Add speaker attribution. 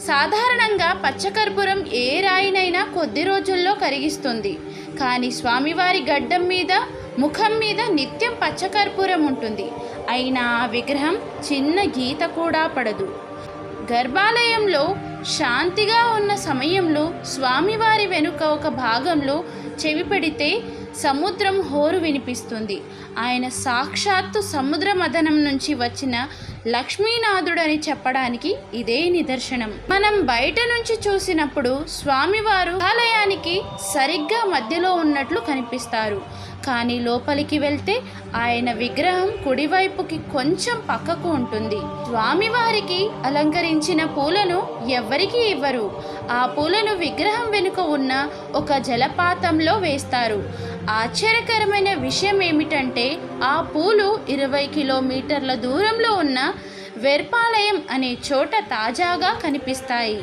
Speaker 1: సాధారణంగా పచ్చకర్పూరం ఏ రాయినైనా కొద్ది రోజుల్లో కరిగిస్తుంది. కానీ స్వామివారి గడ్డం మీద, ముఖం మీద నిత్యం పచ్చకర్పూరం ఉంటుంది. అయినా ఆ విగ్రహం చిన్న గీత కూడా పడదు. గర్భాలయంలో శాంతిగా ఉన్న సమయంలో స్వామివారి వెనుక ఒక భాగంలో చెవి పెడితే సముద్రం హోరు వినిపిస్తుంది. ఆయన సాక్షాత్తు సముద్ర మథనం నుంచి వచ్చిన లక్ష్మీనాథుడని చెప్పడానికి ఇదే నిదర్శనం. మనం బయట నుంచి చూసినప్పుడు స్వామివారు ఆలయానికి సరిగ్గా మధ్యలో ఉన్నట్లు కనిపిస్తారు. కానీ లోపలికి వెళ్తే ఆయన విగ్రహం కుడివైపుకి కొంచెం పక్కకు ఉంటుంది. స్వామివారికి అలంకరించిన పూలను ఎవ్వరికీ ఇవ్వరు. ఆ పూలను విగ్రహం వెనుక ఉన్న ఒక జలపాతంలో వేస్తారు. ఆశ్చర్యకరమైన విషయం ఏమిటంటే ఆ పూలు 20 కిలోమీటర్ల దూరంలో ఉన్న వెర్పాలయం అనే చోట తాజాగా కనిపిస్తాయి.